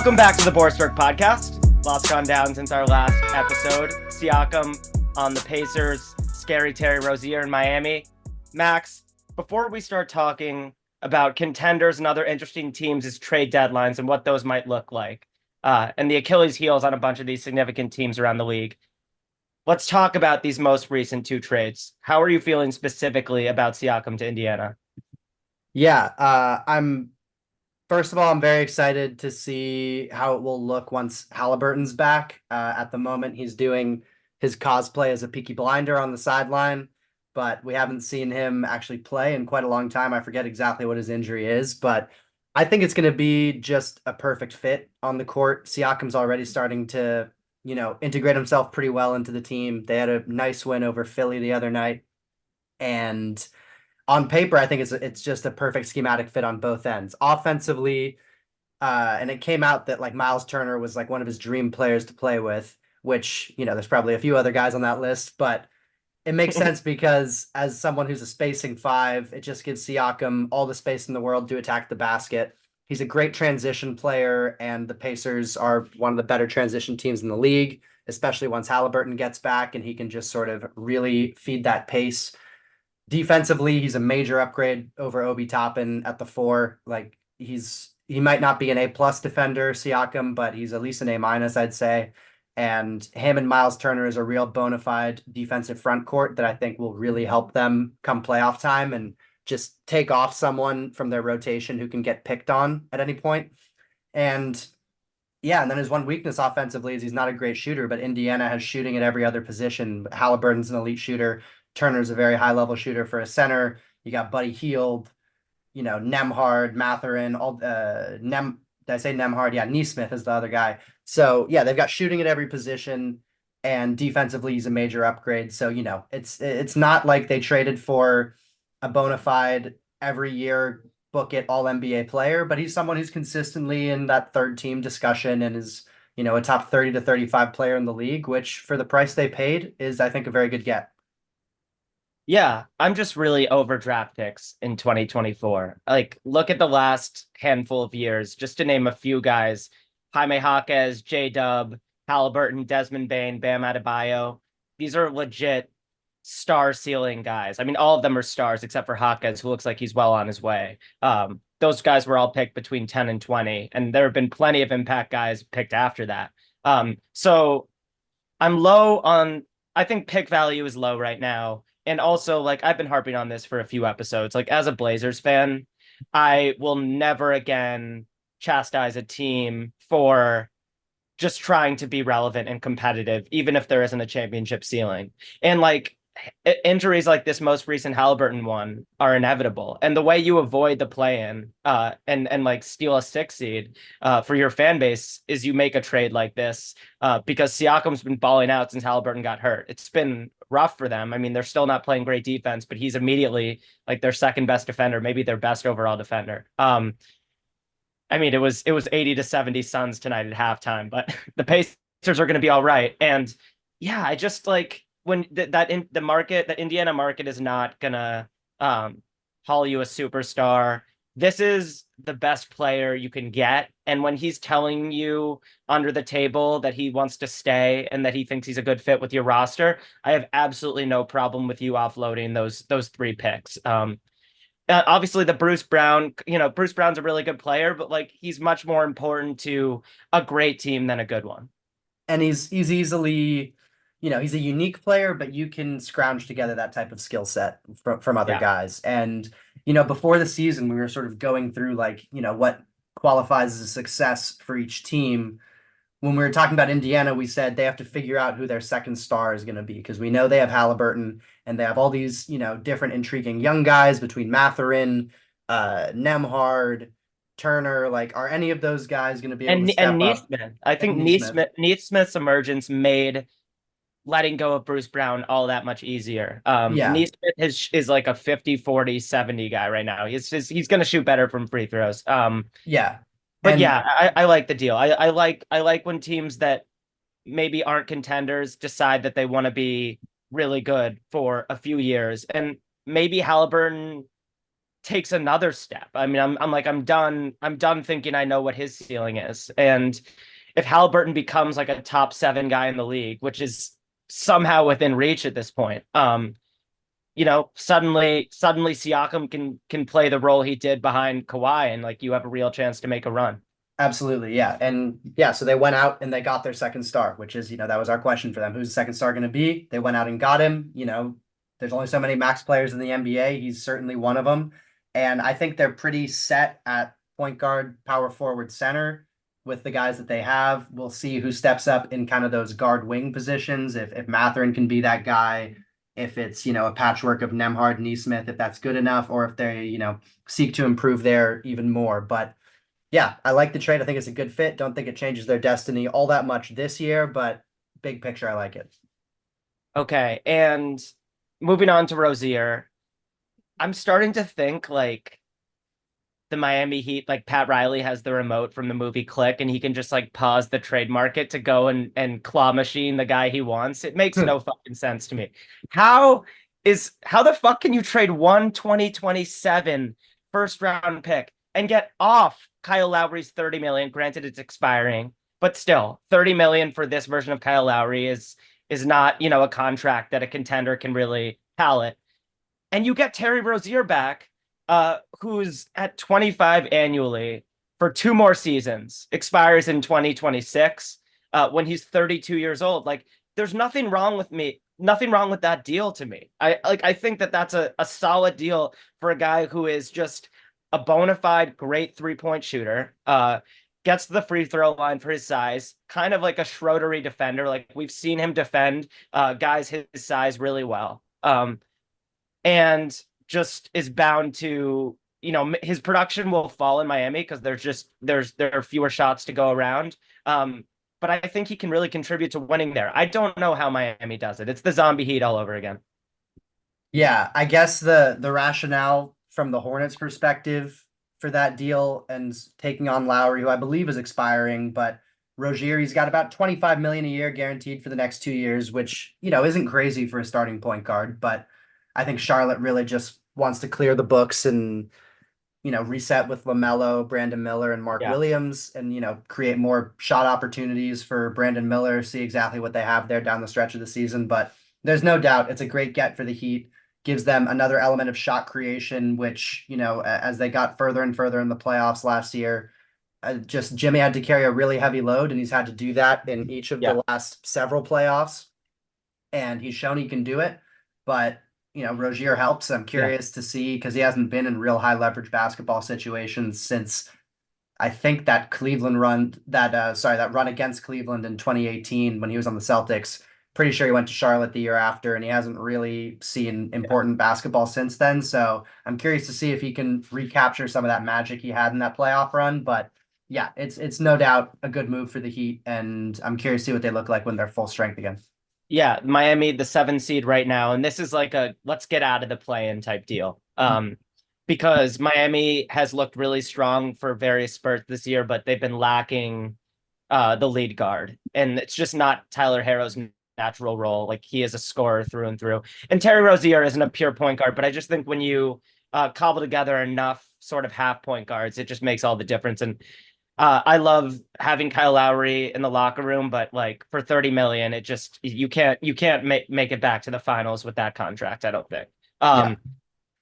Welcome back to the Borsberg podcast. Lots gone down since our last episode. Siakam on the Pacers, Scary Terry Rozier in Miami. Max, before we start talking about contenders and other interesting teams as trade deadlines and what those might look like, and the Achilles heels on a bunch of these significant teams around the league, let's talk about these most recent two trades. How are you feeling specifically about Siakam to Indiana? I'm first of all, I'm very excited to see how it will look once Halliburton's back. At the moment, he's doing his cosplay as a Peaky Blinder on the sideline, but we haven't seen him actually play in quite a long time. I forget exactly what his injury is, but I think it's going to be just a perfect fit on the court. Siakam's already starting to, integrate himself pretty well into the team. They had a nice win over Philly the other night, and on paper, I think it's just a perfect schematic fit on both ends. Offensively, and it came out that like Miles Turner was like one of his dream players to play with, which, there's probably a few other guys on that list, but it makes sense because as someone who's a spacing five, it just gives Siakam all the space in the world to attack the basket. He's a great transition player, and the Pacers are one of the better transition teams in the league, especially once Halliburton gets back and he can just sort of really feed that pace. Defensively, he's a major upgrade over Obi Toppin at the four. Like he might not be an A+ defender, Siakam, but he's at least an A-, I'd say. And him and Miles Turner is a real bona fide defensive front court that I think will really help them come playoff time and just take off someone from their rotation who can get picked on at any point. And yeah, and then his one weakness offensively is he's not a great shooter, but Indiana has shooting at every other position. Halliburton's an elite shooter. Turner's a very high level shooter for a center. You got Buddy Hield, Nemhard, Matherin, all did I say Nemhard? Yeah, Neesmith is the other guy. So yeah, they've got shooting at every position, and defensively he's a major upgrade. So it's not like they traded for a bona fide every year book it all NBA player, but he's someone who's consistently in that third team discussion and is a top 30 to 35 player in the league, which for the price they paid is I think a very good get. Yeah, I'm just really over draft picks in 2024. Like, look at the last handful of years, just to name a few guys: Jaime Jaquez, J-Dub, Halliburton, Desmond Bane, Bam Adebayo. These are legit star ceiling guys. I mean, all of them are stars except for Jaquez, who looks like he's well on his way. Those guys were all picked between 10 and 20, and there have been plenty of impact guys picked after that. So I'm low on, I think pick value is low right now. And also, like, I've been harping on this for a few episodes. Like, as a Blazers fan, I will never again chastise a team for just trying to be relevant and competitive, even if there isn't a championship ceiling. And like injuries like this most recent Halliburton one are inevitable. And the way you avoid the play-in and like steal a 6 seed for your fan base is you make a trade like this because Siakam's been balling out since Halliburton got hurt. It's been rough for them. I mean, they're still not playing great defense, but he's immediately like their second best defender, maybe their best overall defender. I mean, it was 80 to 70 Suns tonight at halftime, but the Pacers are going to be all right. And yeah, I just like when that Indiana market is not gonna haul you a superstar. This is the best player you can get, and when he's telling you under the table that he wants to stay and that he thinks he's a good fit with your roster, I have absolutely no problem with you offloading those three picks. Obviously the Bruce Brown, Bruce Brown's a really good player, but like he's much more important to a great team than a good one. And he's easily, he's a unique player, but you can scrounge together that type of skill set from other Yeah. guys. And before the season, we were sort of going through like what qualifies as a success for each team. When we were talking about Indiana, we said they have to figure out who their second star is going to be because we know they have Halliburton and they have all these different intriguing young guys between Matherin, Nemhard, Turner. Like, are any of those guys going to be able to And step up? Neesmith, I And think Neesmith. Neesmith's emergence made letting go of Bruce Brown all that much easier. Yeah. Neesmith is like a 50, 40, 70 guy right now. He's going to shoot better from free throws. Yeah. But And yeah, I like the deal. I like when teams that maybe aren't contenders decide that they want to be really good for a few years. And maybe Halliburton takes another step. I mean, I'm done thinking I know what his ceiling is. And if Halliburton becomes like a top 7 guy in the league, which is somehow within reach at this point, suddenly Siakam can play the role he did behind Kawhi, and like you have a real chance to make a run. Absolutely, yeah. And yeah, so they went out and they got their second star, which is, that was our question for them. Who's the second star going to be? They went out and got him. There's only so many max players in the NBA. He's certainly one of them. And I think they're pretty set at point guard, power forward, center with the guys that they have. We'll see who steps up in kind of those guard wing positions. If Matherin can be that guy, if it's, a patchwork of Nemhard, Neesmith, if that's good enough, or if they, seek to improve there even more. But yeah, I like the trade. I think it's a good fit. Don't think it changes their destiny all that much this year, but big picture, I like it. Okay, and moving on to Rozier, I'm starting to think like the Miami Heat, like Pat Riley has the remote from the movie Click, and he can just like pause the trade market to go and claw machine the guy he wants. It makes no fucking sense to me. How the fuck can you trade one 2027 first round pick and get off Kyle Lowry's 30 million? Granted, it's expiring, but still 30 million for this version of Kyle Lowry is not, a contract that a contender can really palate. And you get Terry Rozier back, who's at 25 annually for 2 more seasons, expires in 2026, when he's 32 years old. Like, there's nothing wrong with that deal to me. I think that that's a solid deal for a guy who is just a bona fide great 3-point shooter. Gets to the free throw line for his size, kind of like a Schroedery defender. Like we've seen him defend guys his size really well. And just is bound to, his production will fall in Miami because there are fewer shots to go around. But I think he can really contribute to winning there. I don't know how Miami does it. It's the zombie heat all over again. Yeah, I guess the rationale from the Hornets perspective for that deal and taking on Lowry, who I believe is expiring, but Rozier, he's got about 25 million a year guaranteed for the next 2 years, which, isn't crazy for a starting point guard, but I think Charlotte really just wants to clear the books and reset with LaMelo, Brandon Miller, and Mark Yeah. Williams, and create more shot opportunities for Brandon Miller. See exactly what they have there down the stretch of the season. But there's no doubt it's a great get for the Heat. Gives them another element of shot creation, which as they got further and further in the playoffs last year, just Jimmy had to carry a really heavy load, and he's had to do that in each of Yeah. the last several playoffs, and he's shown he can do it. But Rozier helps. I'm Yeah. curious to see because he hasn't been in real high leverage basketball situations since I think that Cleveland run that run against Cleveland in 2018 when he was on the Celtics. Pretty sure he went to Charlotte the year after, and he hasn't really seen important basketball since then. So I'm curious to see if he can recapture some of that magic he had in that playoff run. But yeah, it's no doubt a good move for the Heat, and I'm curious to see what they look like when they're full strength again. Yeah, Miami, the 7 seed right now, and this is like a let's get out of the play-in type deal. Because Miami has looked really strong for various spurts this year, but they've been lacking the lead guard, and it's just not Tyler Harrow's natural role. Like he is a scorer through and through, and Terry Rozier isn't a pure point guard, but I just think when you cobble together enough sort of half point guards, it just makes all the difference. And I love having Kyle Lowry in the locker room, but like for 30 million, it just you can't make it back to the finals with that contract, I don't think. Yeah.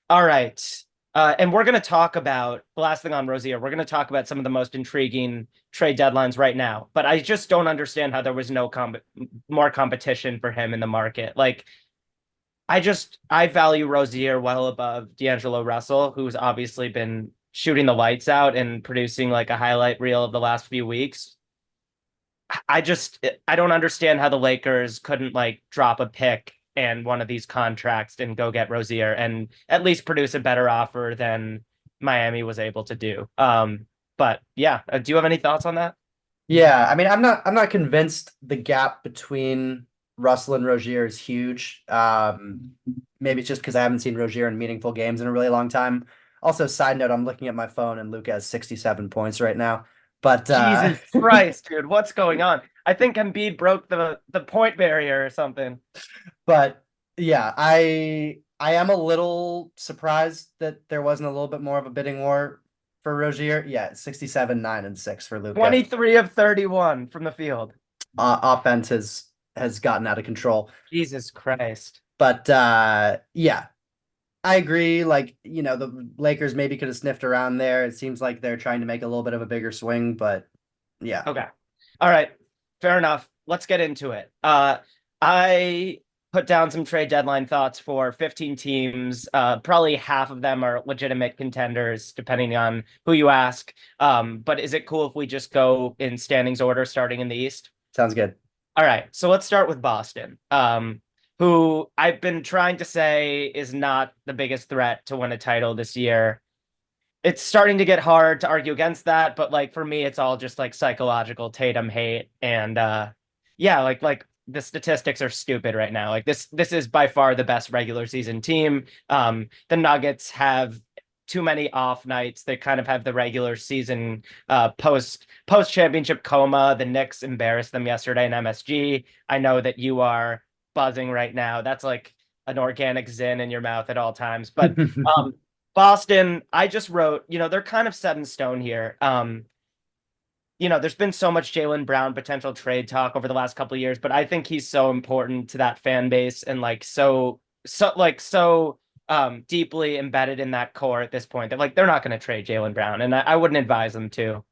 All right. And we're going to talk about the last thing on Rozier. We're going to talk about some of the most intriguing trade deadlines right now, but I just don't understand how there was no more competition for him in the market. Like I value Rozier well above D'Angelo Russell, who's obviously been shooting the lights out and producing like a highlight reel of the last few weeks. I don't understand how the Lakers couldn't like drop a pick and one of these contracts and go get Rozier and at least produce a better offer than Miami was able to do. But yeah, do you have any thoughts on that? Yeah, I mean, I'm not convinced the gap between Russell and Rozier is huge. Maybe it's just because I haven't seen Rozier in meaningful games in a really long time. Also, side note, I'm looking at my phone and Luke has 67 points right now. But Jesus Christ, dude, what's going on? I think Embiid broke the point barrier or something. but yeah, I am a little surprised that there wasn't a little bit more of a bidding war for Rozier. Yeah, 67, 9, and 6 for Luca. 23 of 31 from the field. Offense has gotten out of control. Jesus Christ. But yeah, I agree. Like, the Lakers maybe could have sniffed around there. It seems like they're trying to make a little bit of a bigger swing, but yeah. Okay. All right. Fair enough. Let's get into it. I put down some trade deadline thoughts for 15 teams. Probably half of them are legitimate contenders, depending on who you ask. But is it cool if we just go in standings order, starting in the East? Sounds good. All right. So let's start with Boston, who I've been trying to say is not the biggest threat to win a title this year. It's starting to get hard to argue against that, but like for me, it's all just like psychological Tatum hate. And yeah, like the statistics are stupid right now. Like this is by far the best regular season team. The Nuggets have too many off nights. They kind of have the regular season post championship coma. The Knicks embarrassed them yesterday in MSG. I know that you are buzzing right now. That's like an organic zin in your mouth at all times. But Boston, I just wrote, they're kind of set in stone here. There's been so much Jaylen Brown potential trade talk over the last couple of years, but I think he's so important to that fan base and like so deeply embedded in that core at this point that like they're not going to trade Jaylen Brown, and I wouldn't advise them to.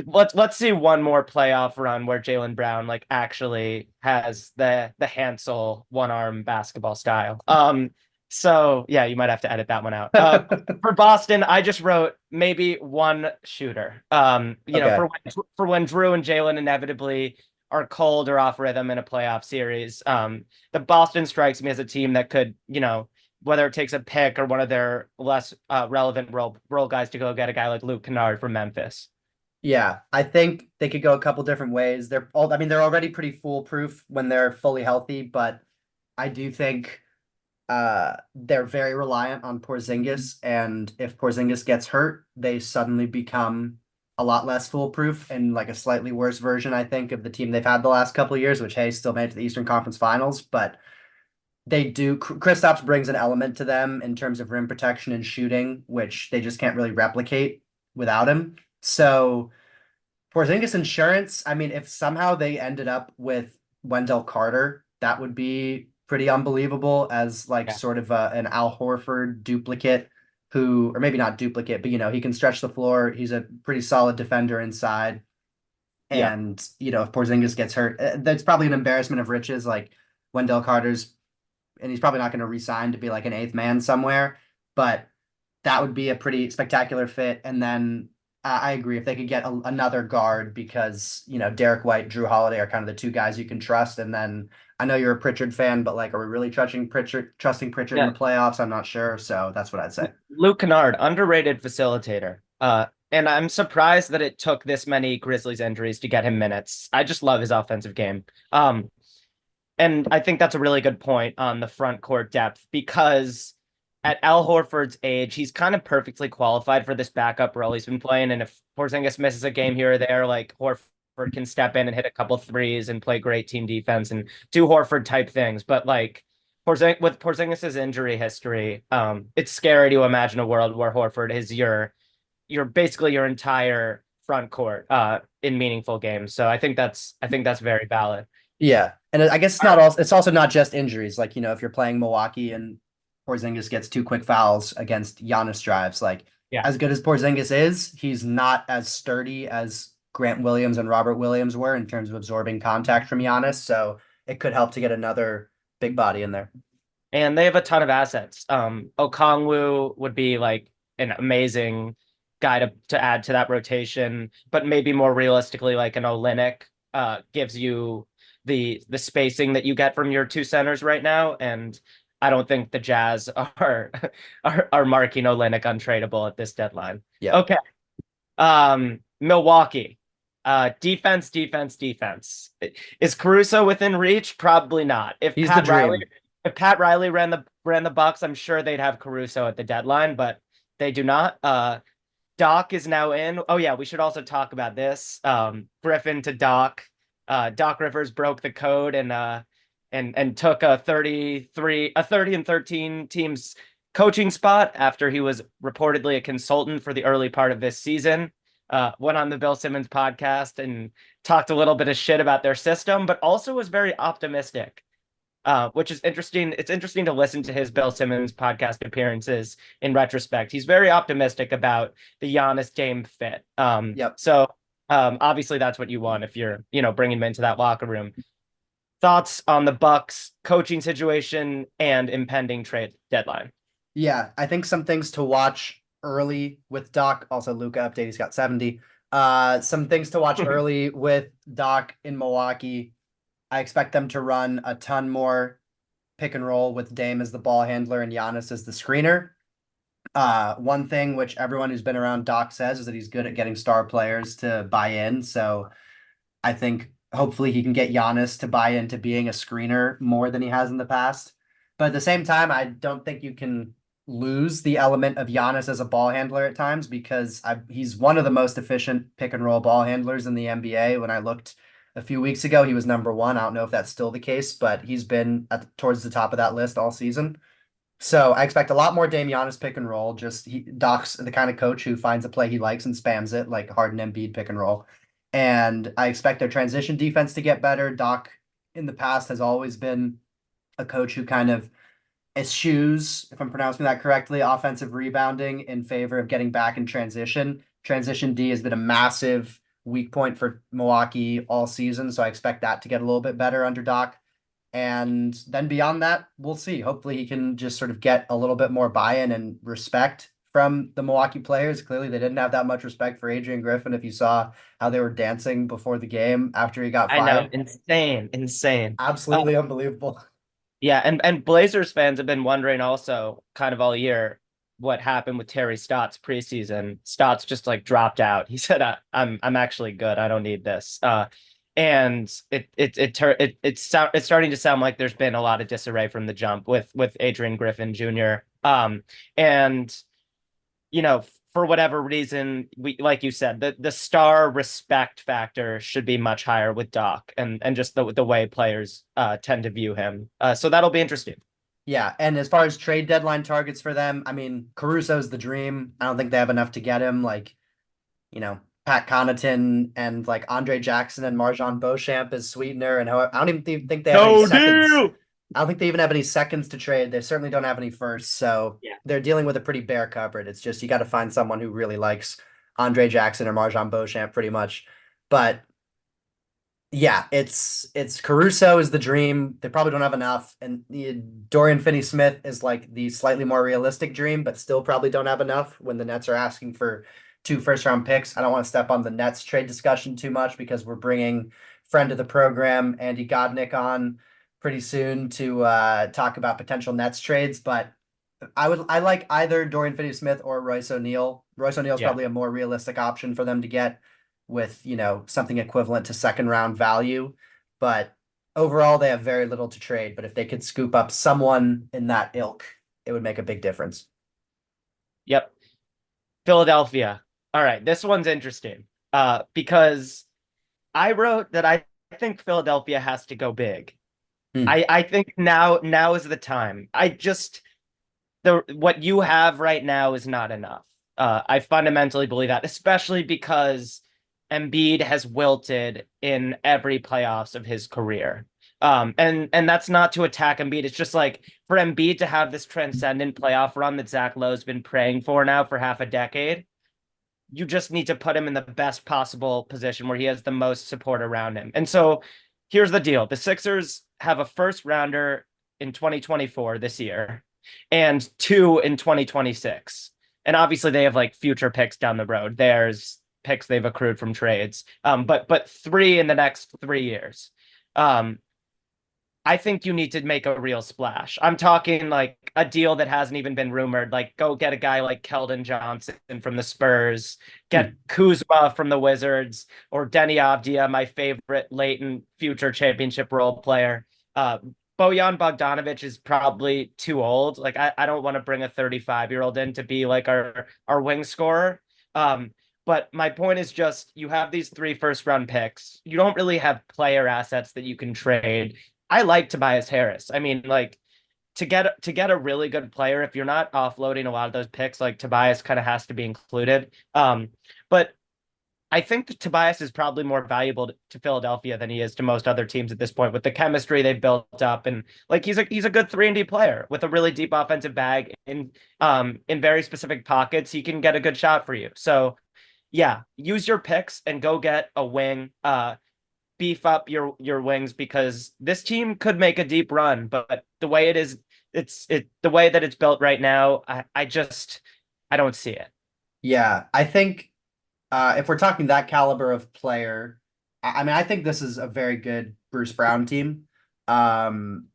Let's see one more playoff run where Jaylen Brown like actually has the Hansel one arm basketball style. So yeah, you might have to edit that one out. For Boston, I just wrote maybe one shooter. Okay. For when Drew and Jalen inevitably are cold or off rhythm in a playoff series. The Boston strikes me as a team that could, whether it takes a pick or one of their less relevant role guys to go get a guy like Luke Kennard from Memphis. Yeah, I think they could go a couple different ways. I mean, they're already pretty foolproof when they're fully healthy, but I do think they're very reliant on Porzingis, and if Porzingis gets hurt, they suddenly become a lot less foolproof and like a slightly worse version, I think, of the team they've had the last couple of years, which hey, still made it to the Eastern Conference Finals, but they do. Kristaps brings an element to them in terms of rim protection and shooting, which they just can't really replicate without him. So Porzingis insurance, I mean, if somehow they ended up with Wendell Carter, that would be pretty unbelievable as like Yeah. sort of an Al Horford duplicate who, or maybe not duplicate, but he can stretch the floor. He's a pretty solid defender inside. Yeah. And, if Porzingis gets hurt, that's probably an embarrassment of riches. Like Wendell Carter's, and he's probably not going to resign to be like an eighth man somewhere, but that would be a pretty spectacular fit. And then I agree if they could get another guard because Derek White, Drew Holiday are kind of the two guys you can trust. And then I know you're a Pritchard fan, but like, are we really trusting Pritchard in the Yeah. playoffs? I'm not sure. So that's what I'd say. Luke Kennard, underrated facilitator. And I'm surprised that it took this many Grizzlies injuries to get him minutes. I just love his offensive game. And I think that's a really good point on the front court depth because at Al Horford's age, he's kind of perfectly qualified for this backup role he's been playing. And if Porzingis misses a game here or there, like Horford can step in and hit a couple threes and play great team defense and do Horford type things. But like with Porzingis's injury history, it's scary to imagine a world where Horford is your basically your entire front court in meaningful games. So I think that's very valid. Yeah. And I guess it's also not just injuries. Like, if you're playing Milwaukee and Porzingis gets two quick fouls against Giannis drives, like Yeah. as good as Porzingis is, he's not as sturdy as Grant Williams and Robert Williams were in terms of absorbing contact from Giannis. So it could help to get another big body in there. And they have a ton of assets. Okongwu would be like an amazing guy to add to that rotation, but maybe more realistically, like an Olynyk gives you the spacing that you get from your two centers right now. And I don't think the Jazz are marking Olynyk untradeable at this deadline. Yeah. Okay. Milwaukee. Defense, defense, defense. Is Caruso within reach? Probably not. He's the dream. If Pat Riley ran the Bucks, I'm sure they'd have Caruso at the deadline, but they do not. Doc is now in. Oh yeah, we should also talk about this. Griffin to Doc. Doc Rivers broke the code and took a 30-13 team's coaching spot after he was reportedly a consultant for the early part of this season. Went on the Bill Simmons podcast and talked a little bit of shit about their system, but also was very optimistic, which is interesting. It's interesting to listen to his Bill Simmons podcast appearances in retrospect. He's very optimistic about the Giannis Dame fit. Yep. Obviously that's what you want if you're, bringing him into that locker room. Thoughts on the Bucks coaching situation and impending trade deadline? Yeah, I think some things to watch early with Doc. Also, Luca update, he's got 70. Some things to watch early with Doc in Milwaukee. I expect them to run a ton more pick and roll with Dame as the ball handler and Giannis as the screener. One thing which everyone who's been around Doc says is that he's good at getting star players to buy in. So I think hopefully he can get Giannis to buy into being a screener more than he has in the past. But at the same time, I don't think you can lose the element of Giannis as a ball handler at times because he's one of the most efficient pick and roll ball handlers in the NBA. When I looked a few weeks ago, he was number one. I don't know if that's still the case, but he's been towards the top of that list all season. So I expect a lot more Dame Giannis pick and roll. Doc's the kind of coach who finds a play he likes and spams it, like Harden Embiid pick and roll. And I expect their transition defense to get better. Doc in the past has always been a coach who kind of eschews, if I'm pronouncing that correctly, offensive rebounding in favor of getting back in transition. Transition D has been a massive weak point for Milwaukee all season, so I expect that to get a little bit better under Doc. And then beyond that, we'll see. Hopefully, he can just sort of get a little bit more buy-in and respect from the Milwaukee players. Clearly, they didn't have that much respect for Adrian Griffin. If you saw how they were dancing before the game after he got I know, fired, insane. absolutely unbelievable. Yeah, and Blazers fans have been wondering also kind of all year what happened with Terry Stotts preseason. Stotts just like dropped out. He said, I'm actually good. I don't need this." And it's starting to sound like there's been a lot of disarray from the jump with Adrian Griffin Jr. And for whatever reason, we, like you said, the star respect factor should be much higher with Doc and just the way players tend to view him. So that'll be interesting. Yeah, and as far as trade deadline targets for them, I mean, Caruso's the dream. I don't think they have enough to get him. Like, Pat Connaughton and like Andre Jackson and Marjon Beauchamp as sweetener, and I don't even think they have any No seconds. deal. I don't think they even have any seconds to trade. They certainly don't have any firsts, so Yeah. they're dealing with a pretty bare cupboard. It's just you got to find someone who really likes Andre Jackson or Marjon Beauchamp, pretty much. But yeah, it's Caruso is the dream. They probably don't have enough, and Dorian Finney-Smith is like the slightly more realistic dream, but still probably don't have enough when the Nets are asking for 2 first-round picks. I don't want to step on the Nets trade discussion too much because we're bringing friend of the program Andy Godnick on pretty soon to talk about potential Nets trades. But I like either Dorian Finney-Smith or Royce O'Neal. Royce O'Neal is Yeah. probably a more realistic option for them to get with, something equivalent to second round value. But overall, they have very little to trade. But if they could scoop up someone in that ilk, it would make a big difference. Yep. Philadelphia. All right, this one's interesting. Because I wrote that I think Philadelphia has to go big. Hmm. I think now is the time. What you have right now is not enough. I fundamentally believe that, especially because Embiid has wilted in every playoffs of his career. And that's not to attack Embiid. It's just like for Embiid to have this transcendent playoff run that Zach Lowe's been praying for now for half a decade, you just need to put him in the best possible position where he has the most support around him. And so here's the deal. The Sixers have a first rounder in 2024 this year and 2 in 2026. And obviously they have like future picks down the road. There's picks they've accrued from trades. But 3 in the next 3 years. I think you need to make a real splash. I'm talking like a deal that hasn't even been rumored. Like go get a guy like Keldon Johnson from the Spurs, get Kuzma from the Wizards, or Denny Avdia, my favorite latent future championship role player. Bojan Bogdanovic is probably too old. Like I don't want to bring a 35-year-old in to be like our wing scorer. But my point is just you have these 3 first-round picks. You don't really have player assets that you can trade. I like Tobias Harris. I mean, like to get a really good player, if you're not offloading a lot of those picks, like Tobias kind of has to be included. But I think that Tobias is probably more valuable to Philadelphia than he is to most other teams at this point with the chemistry they've built up, and like he's a good 3-and-D player with a really deep offensive bag in very specific pockets. He can get a good shot for you. So yeah, use your picks and go get a wing. Beef up your wings because this team could make a deep run, but the way it is, the way that it's built right now, I don't see it. Yeah, I think if we're talking that caliber of player, I mean, I think this is a very good Bruce Brown team. Um,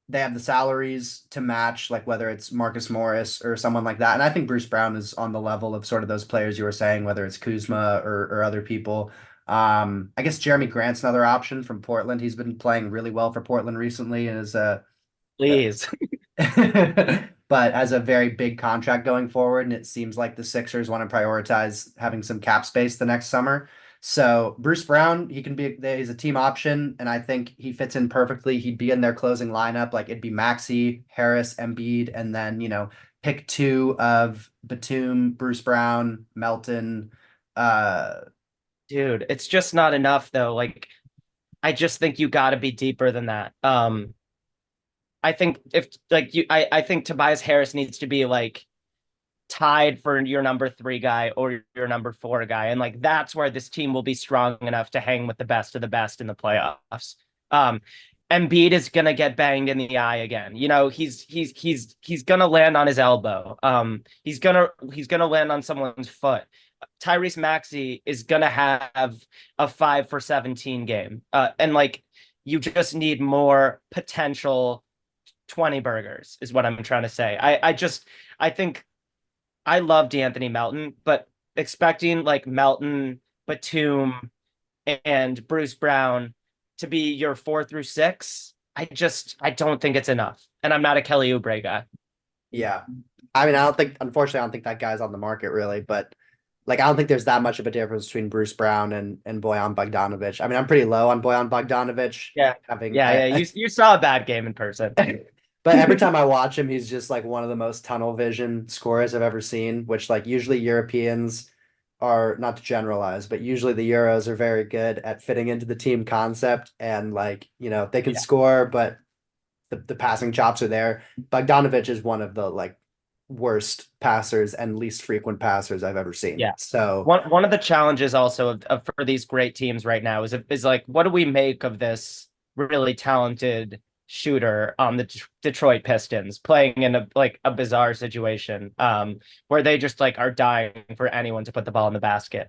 they have the salaries to match, like whether it's Marcus Morris or someone like that. And I think Bruce Brown is on the level of sort of those players you were saying, whether it's Kuzma or other people. I guess Jeremy Grant's another option from Portland. He's been playing really well for Portland recently and is a Please. but as a very big contract going forward, and it seems like the Sixers want to prioritize having some cap space the next summer. So Bruce Brown, he can be he's a team option, and I think he fits in perfectly. He'd be in their closing lineup, like it'd be Maxey, Harris, Embiid, and then pick two of Batum, Bruce Brown, Melton. Uh, Dude, it's just not enough though. Like I just think you got to be deeper than that. I think if like I think Tobias Harris needs to be like tied for your number 3 guy or your number 4 guy. And like that's where this team will be strong enough to hang with the best of the best in the playoffs. Um Embiid is gonna get banged in the eye again. He's gonna land on his elbow. He's gonna land on someone's foot. Tyrese Maxey is gonna have a 5 for 17 game. And like you just need more potential 20 burgers is what I'm trying to say. I think I love D'Anthony Melton, but expecting like Melton, Batum, and Bruce Brown to be your 4 through 6, I don't think it's enough. And I'm not a Kelly Oubre guy. yeah, I mean, I don't think, unfortunately, I don't think that guy's on the market really, but like, I don't think there's that much of a difference between Bruce Brown and Bojan Bogdanovic. I mean, I'm pretty low on Bojan Bogdanovic. Yeah. Having, Yeah, yeah. You saw a bad game in person. but every time I watch him, he's just like one of the most tunnel vision scorers I've ever seen. Which like usually Europeans are not to generalize, but usually the Euros are very good at fitting into the team concept and like they can Yeah. score, but the passing chops are there. Bogdanovic is one of the like worst passers and least frequent passers I've ever seen. Yeah. So One of the challenges also for these great teams right now is like, what do we make of this really talented shooter on the Detroit Pistons playing in a bizarre situation where they just like are dying for anyone to put the ball in the basket.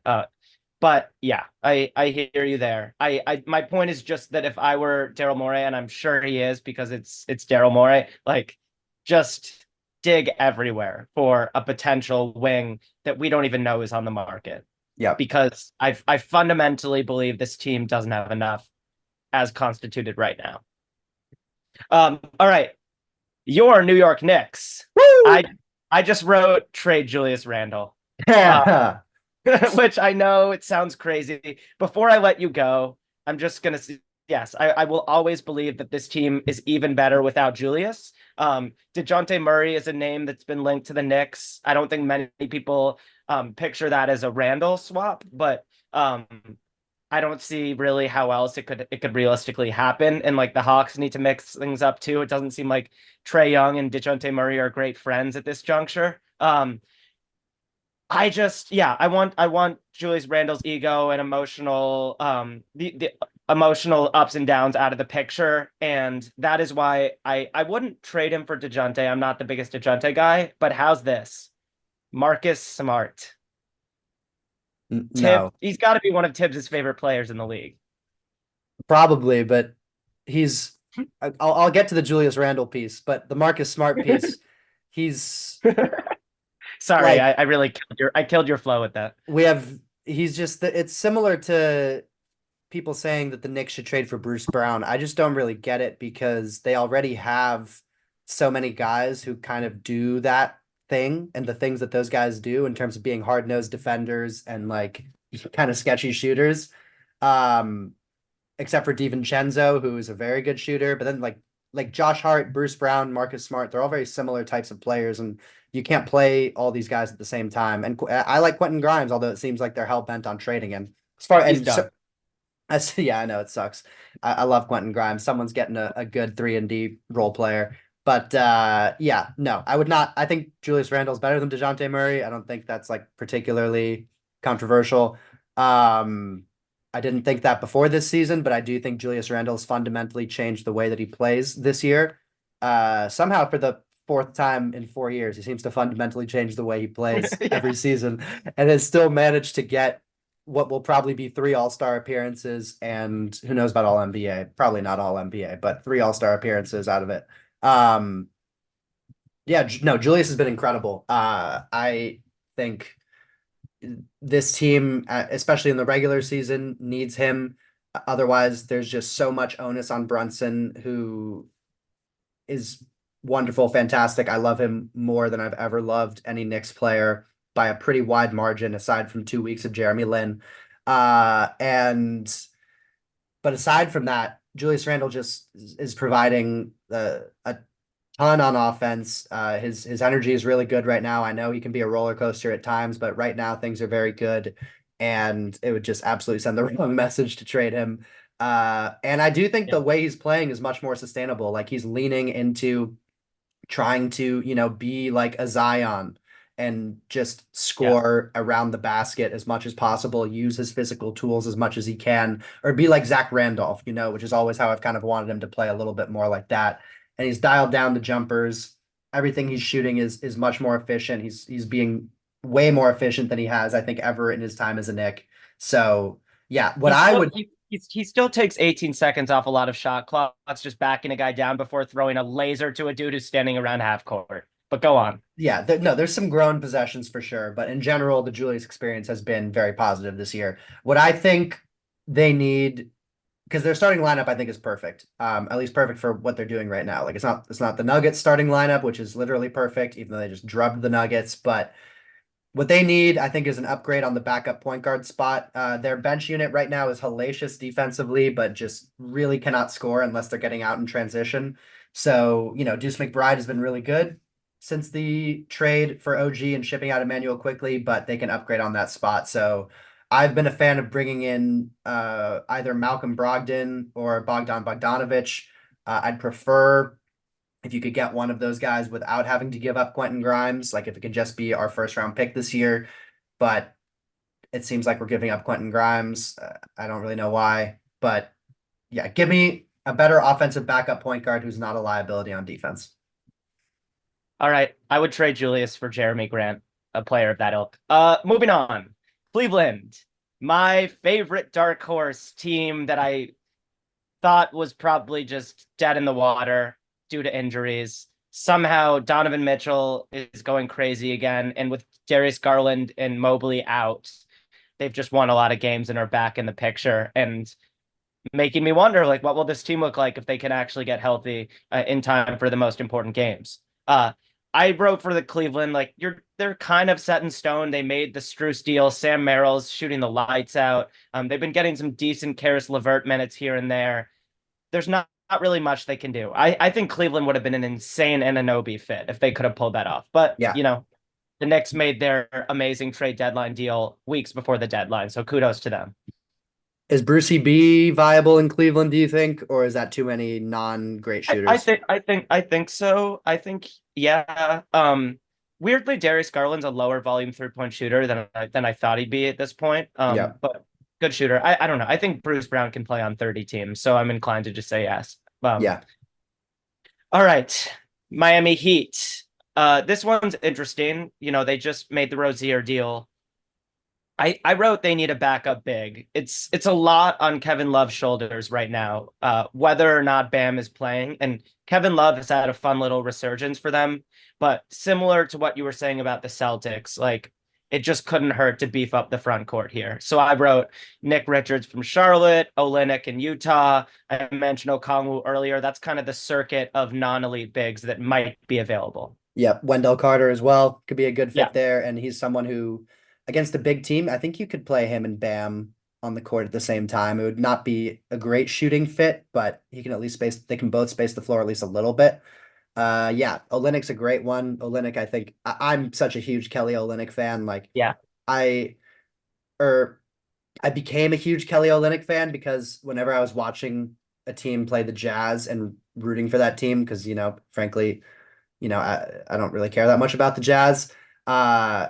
But yeah, I hear you there. I my point is just that if I were Daryl Morey, and I'm sure he is because it's Daryl Morey, like just dig everywhere for a potential wing that we don't even know is on the market. yeah. Because I fundamentally believe this team doesn't have enough as constituted right now. All right, your New York Knicks. I Woo! I just wrote trade Julius Randle. Uh, Yeah. which I know it sounds crazy. Before I let you go, I'm just gonna say, yes, I will always believe that this team is even better without Julius. DeJounte Murray is a name that's been linked to the Knicks. I don't think many people picture that as a Randall swap, but I don't see really how else it could realistically happen. And like the Hawks need to mix things up too. It doesn't seem like Trae Young and DeJounte Murray are great friends at this juncture. Yeah, I want Julius Randle's ego and emotional the emotional ups and downs out of the picture. And that is why I wouldn't trade him for DeJounte. I'm not the biggest DeJounte guy, but how's this? Marcus Smart. No, He's got to be one of Tibbs's favorite players in the league. probably, but he's. I'll get to the Julius Randle piece, but the Marcus Smart piece, he's Sorry, like I really killed your flow with that. we have. He's just it's similar to people saying that the Knicks should trade for Bruce Brown. I just don't really get it because they already have so many guys who kind of do that thing and the things that those guys do in terms of being hard-nosed defenders and like kind of sketchy shooters. Um, except for DiVincenzo, who is a very good shooter. But then like Josh Hart, Bruce Brown, Marcus Smart, they're all very similar types of players, and you can't play all these guys at the same time. And I like Quentin Grimes, although it seems like they're hell bent on trading him. As far He's and done. so, yeah, I know it sucks. I love Quentin Grimes. Someone's getting a good 3-and-D role player. But yeah, no, I would not. I think Julius Randle's better than DeJounte Murray. I don't think that's like particularly controversial. Um, I didn't think that before this season, but I do think Julius Randle's fundamentally changed the way that he plays this year. Somehow for the fourth time in 4 years, he seems to fundamentally change the way he plays every Yeah. season and has still managed to get what will probably be 3 All-Star appearances and who knows about All NBA. Probably not All NBA, but 3 All-Star appearances out of it. Um, yeah, no, Julius has been incredible. I think this team, especially in the regular season, needs him. Otherwise, there's just so much onus on Brunson, who is wonderful, fantastic. I love him more than I've ever loved any Knicks player by a pretty wide margin, aside from 2 weeks of Jeremy Lin. And but aside from that, Julius Randle just is providing a ton on offense. His energy is really good right now. I know he can be a roller coaster at times, but right now things are very good, and it would just absolutely send the wrong message to trade him. And I do think the Yeah. way he's playing is much more sustainable. Like he's leaning into trying to, be like a Zion and just Yeah. score around the basket as much as possible, use his physical tools as much as he can, or be like Zach Randolph, which is always how I've kind of wanted him to play a little bit more like that. And he's dialed down the jumpers. Everything he's shooting is much more efficient. He's being way more efficient than he has, I think, ever in his time as a Knick. So yeah, what He I still would he still takes 18 seconds off a lot of shot clocks, just backing a guy down before throwing a laser to a dude who's standing around half court. But go on. Yeah, no, there's some grown possessions for sure, but in general, the Julius experience has been very positive this year. What I think they need, because their starting lineup, I think, is perfect. At least perfect for what they're doing right now. Like it's not the Nuggets starting lineup, which is literally perfect, even though they just drubbed the Nuggets. But what they need, I think, is an upgrade on the backup point guard spot. Their bench unit right now is hellacious defensively, but just really cannot score unless they're getting out in transition. So, Deuce McBride has been really good since the trade for OG and shipping out Emmanuel quickly, but they can upgrade on that spot. So I've been a fan of bringing in either Malcolm Brogdon or Bogdan Bogdanovic. I'd prefer if you could get one of those guys without having to give up Quentin Grimes, like if it could just be our first round pick this year. But it seems like we're giving up Quentin Grimes. I don't really know why, but yeah, give me a better offensive backup point guard who's not a liability on defense. All right. I would trade Julius for Jeremy Grant, a player of that ilk. Moving on. Cleveland, my favorite dark horse team that I thought was probably just dead in the water due to injuries. Somehow Donovan Mitchell is going crazy again, and with Darius Garland and Mobley out, they've just won a lot of games and are back in the picture. And making me wonder, like, what will this team look like if they can actually get healthy in time for the most important games? Uh, I wrote for the Cleveland, like they're kind of set in stone. They made the Strus deal. Sam Merrill's shooting the lights out. They've been getting some decent Karis LeVert minutes here and there. There's not really much they can do. I think Cleveland would have been an insane Anunoby fit if they could have pulled that off. But Yeah. the Knicks made their amazing trade deadline deal weeks before the deadline, so kudos to them. Is Brucey B viable in Cleveland, do you think, or is that too many non-great shooters? I think so. I think yeah. Weirdly, Darius Garland's a lower volume 3-point shooter than I thought he'd be at this point. Yeah. But good shooter. I don't know. I think Bruce Brown can play on 30 teams, so I'm inclined to just say yes. Yeah. All right, Miami Heat. This one's interesting. They just made the Rozier deal. I wrote they need a backup big. It's a lot on Kevin Love's shoulders right now, whether or not Bam is playing. And Kevin Love has had a fun little resurgence for them. But similar to what you were saying about the Celtics, like it just couldn't hurt to beef up the front court here. So I wrote Nick Richards from Charlotte, Olynyk in Utah. I mentioned Okongwu earlier. That's kind of the circuit of non-elite bigs that might be available. Yep, Wendell Carter as well could be a good Yeah. fit there, and he's someone who, against a big team, I think you could play him and Bam. on the court at the same time. It would not be a great shooting fit, but he can at least space, they can both space the floor at least a little bit. Yeah, Olynyk's a great one. Olynyk, I think I'm such a huge Kelly Olynyk fan. Like Yeah, I or I became a huge Kelly Olynyk fan because whenever I was watching a team play the Jazz and rooting for that team, because frankly, I don't really care that much about the Jazz. Uh,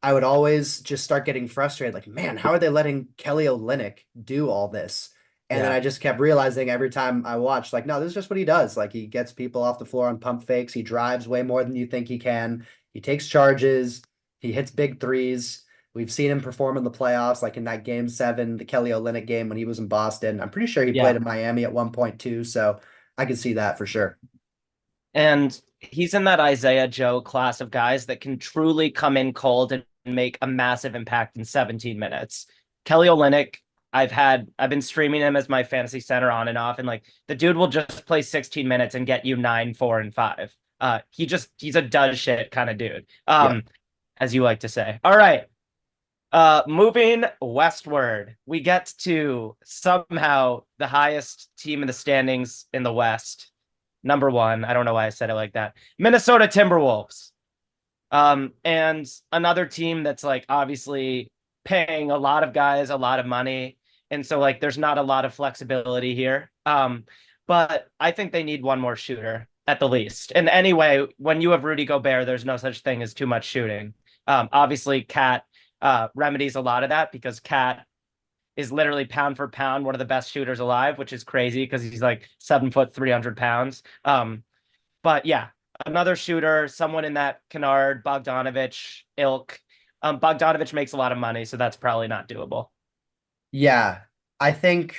I would always just start getting frustrated, like, man, how are they letting Kelly Olynyk do all this? And then yeah, I just kept realizing every time I watched, like, no, this is just what he does. Like, he gets people off the floor on pump fakes. He drives way more than you think he can. He takes charges. He hits big threes. We've seen him perform in the playoffs, like in that game 7, the Kelly Olynyk game when he was in Boston. I'm pretty sure he yeah. played in Miami at one point too. So I can see that for sure. And he's in that Isaiah Joe class of guys that can truly come in cold and make a massive impact in 17 minutes. Kelly Olynyk, I've been streaming him as my fantasy center on and off, and like the dude will just play 16 minutes and get you 9, 4, and 5. He's a does shit kind of dude. Yeah. As you like to say. All right. Moving westward, we get to somehow the highest team in the standings in the West. Number one. I don't know why I said it like that. Minnesota Timberwolves. And another team that's like obviously paying a lot of guys a lot of money. And so like there's not a lot of flexibility here. But I think they need one more shooter at the least. And anyway, when you have Rudy Gobert, there's no such thing as too much shooting. Obviously, Cat remedies a lot of that because Cat is literally pound for pound one of the best shooters alive, which is crazy because he's like 7 foot, 300 pounds. But yeah, another shooter, someone in that Kennard, Bogdanovich ilk. Bogdanovich makes a lot of money, so that's probably not doable. Yeah. I think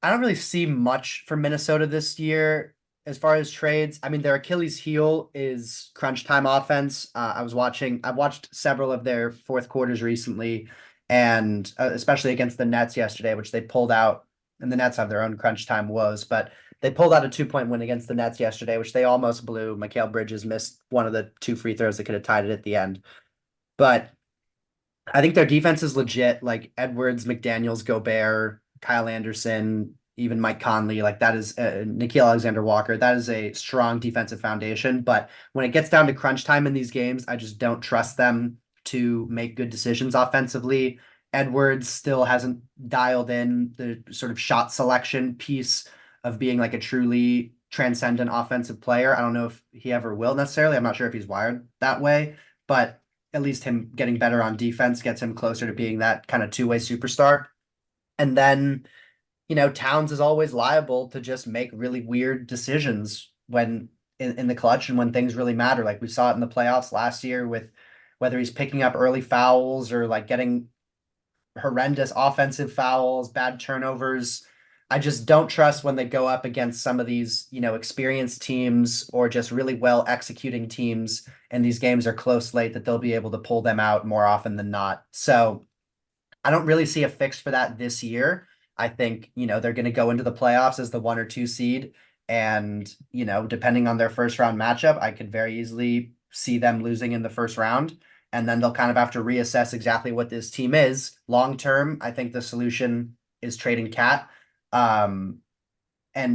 I don't really see much from Minnesota this year as far as trades. I mean, their Achilles heel is crunch time offense. I've watched several of their fourth quarters recently, and especially against the Nets yesterday, which they pulled out. And the Nets have their own crunch time woes, but they pulled out a 2-point win against the Nets yesterday, which they almost blew. Mikal Bridges missed one of the two free throws that could have tied it at the end. But I think their defense is legit. Like Edwards, McDaniels, Gobert, Kyle Anderson, even Mike Conley. Like that is Nikhil Alexander Walker. That is a strong defensive foundation. But when it gets down to crunch time in these games, I just don't trust them to make good decisions offensively. Edwards still hasn't dialed in the sort of shot selection piece of being like a truly transcendent offensive player. I don't know if he ever will necessarily. I'm not sure if he's wired that way, but at least him getting better on defense gets him closer to being that kind of two-way superstar. And then, Towns is always liable to just make really weird decisions when in the clutch and when things really matter. Like we saw it in the playoffs last year with whether he's picking up early fouls or like getting horrendous offensive fouls, bad turnovers. I just don't trust when they go up against some of these, experienced teams or just really well executing teams and these games are close late that they'll be able to pull them out more often than not. So I don't really see a fix for that this year. I think, they're going to go into the playoffs as the 1 or 2 seed. And, depending on their first round matchup, I could very easily see them losing in the first round. And then they'll kind of have to reassess exactly what this team is. Long term, I think the solution is trading Cat and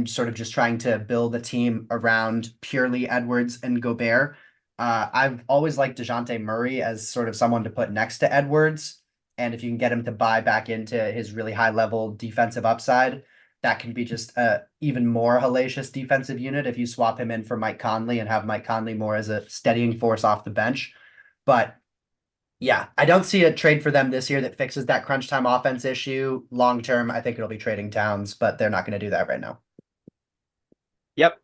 sort of just trying to build a team around purely Edwards and Gobert. I've always liked DeJounte Murray as sort of someone to put next to Edwards. And if you can get him to buy back into his really high level defensive upside, that can be just a even more hellacious defensive unit if you swap him in for Mike Conley and have Mike Conley more as a steadying force off the bench. But yeah, I don't see a trade for them this year that fixes that crunch time offense issue. Long term, I think it'll be trading Towns, but they're not going to do that right now. Yep.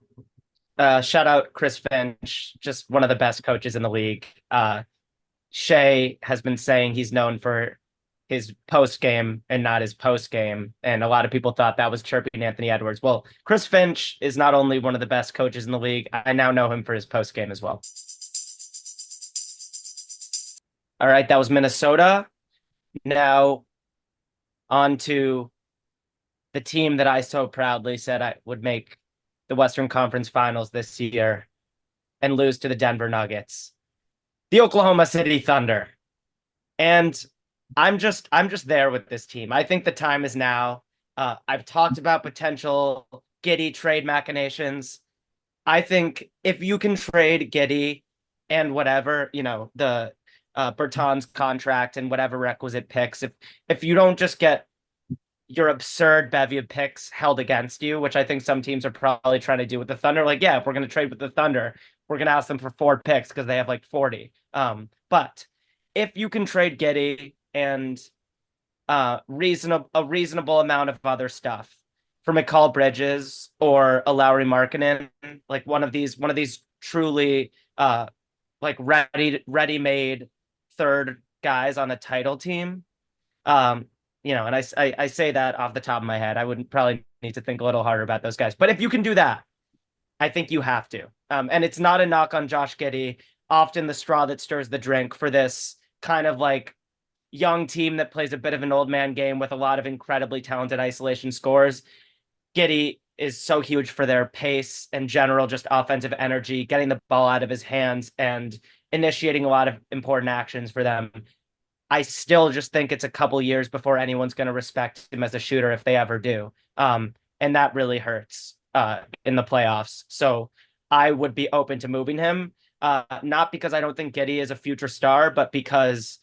Shout out Chris Finch, just one of the best coaches in the league. Shea has been saying he's known for his post game and not his post game. And a lot of people thought that was chirping Anthony Edwards. Well, Chris Finch is not only one of the best coaches in the league, I now know him for his post game as well. All right, that was Minnesota. Now on to the team that I so proudly said I would make the Western Conference Finals this year and lose to the Denver Nuggets, the Oklahoma City Thunder. And I'm just there with this team. I think the time is now. I've talked about potential Giddy trade machinations. I think if you can trade Giddy and whatever, the Bertans contract and whatever requisite picks, if you don't just get your absurd bevy of picks held against you, which I think some teams are probably trying to do with the Thunder. Like, yeah, if we're going to trade with the Thunder, we're going to ask them for 4 picks because they have like 40. But if you can trade Giddy and a reasonable amount of other stuff for McCall Bridges or a Lowry Markkinen, like one of these truly like ready-made third guys on a title team. Um, and I say that off the top of my head. I wouldn't probably need to think a little harder about those guys. But if you can do that, I think you have to. And it's not a knock on Josh Giddey. Often the straw that stirs the drink for this kind of like young team that plays a bit of an old man game with a lot of incredibly talented isolation scores. Giddey is so huge for their pace and general just offensive energy, getting the ball out of his hands and initiating a lot of important actions for them. I still just think it's a couple years before anyone's going to respect him as a shooter if they ever do. And that really hurts in the playoffs. So I would be open to moving him, not because I don't think Giddey is a future star, but because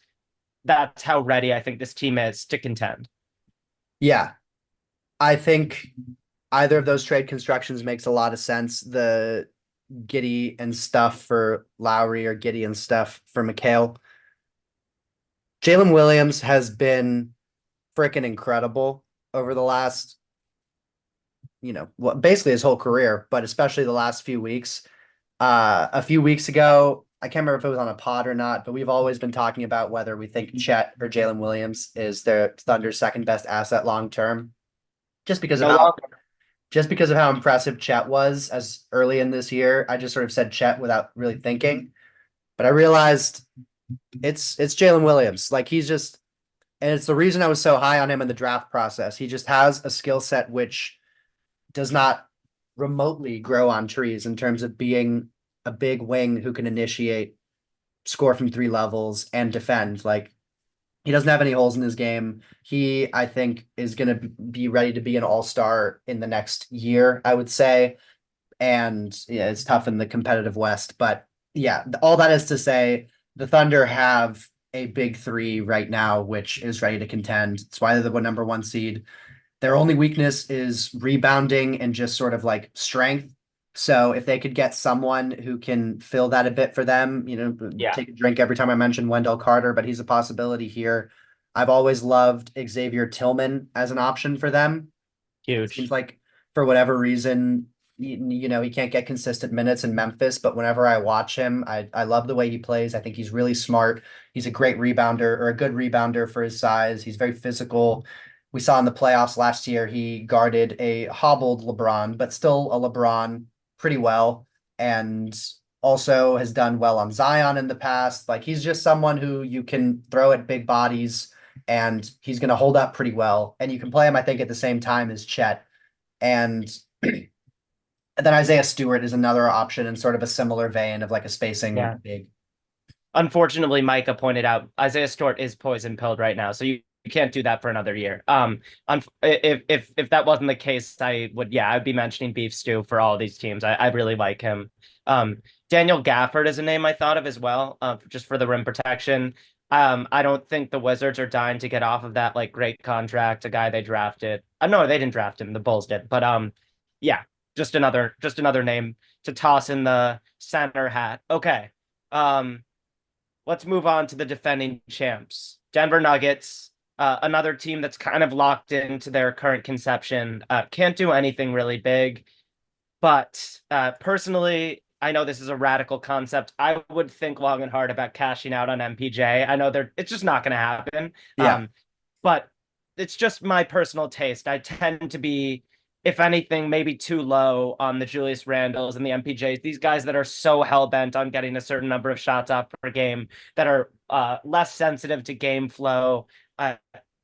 that's how ready I think this team is to contend. Yeah, I think either of those trade constructions makes a lot of sense. The Giddy and stuff for Lowry or Giddy and stuff for McHale. Jalen Williams has been freaking incredible over the last, basically his whole career, but especially the last few weeks. A few weeks ago, I can't remember if it was on a pod or not, but we've always been talking about whether we think Chet or Jalen Williams is their Thunder's second best asset long term, just because of No how longer. just because of how impressive Chet was as early in this year. I just sort of said Chet without really thinking, but I realized it's Jalen Williams. Like he's just, and it's the reason I was so high on him in the draft process. He just has a skill set which does not remotely grow on trees in terms of being a big wing who can initiate, score from 3 levels, and defend. Like he doesn't have any holes in his game. He, I think, is going to be ready to be an all-star in the next year, I would say. And yeah, it's tough in the competitive West, but yeah, all that is to say, the Thunder have a big three right now, which is ready to contend. It's why they're the number one seed. Their only weakness is rebounding and just sort of like strength. So if they could get someone who can fill that a bit for them, Yeah, take a drink every time I mention Wendell Carter, but he's a possibility here. I've always loved Xavier Tillman as an option for them. Seems huge. like for whatever reason, he can't get consistent minutes in Memphis, but whenever I watch him, I love the way he plays. I think he's really smart. He's a great rebounder or a good rebounder for his size. He's very physical. We saw in the playoffs last year, he guarded a hobbled LeBron, but still a LeBron pretty well, and also has done well on Zion in the past. Like he's just someone who you can throw at big bodies and he's going to hold up pretty well. And you can play him, I think, at the same time as Chet. And then Isaiah Stewart is another option in sort of a similar vein of like a spacing Yeah. big. Unfortunately, Micah pointed out Isaiah Stewart is poison pilled right now, so you can't do that for another year. If that wasn't the case, I'd be mentioning Beef Stew for all these teams. I really like him. Daniel Gafford is a name I thought of as well, just for the rim protection. I don't think the Wizards are dying to get off of that like great contract, a guy they drafted. No, they didn't draft him, the Bulls did. But yeah, just another name to toss in the center hat. Okay. Um, let's move on to the defending champs, Denver Nuggets. Another team that's kind of locked into their current conception. Can't do anything really big, but personally, I know this is a radical concept. I would think long and hard about cashing out on MPJ. I know it's just not going to happen. Yeah. But it's just my personal taste. I tend to be, if anything, maybe too low on the Julius Randles and the MPJs. These guys that are so hell bent on getting a certain number of shots off per game, that are less sensitive to game flow. Uh,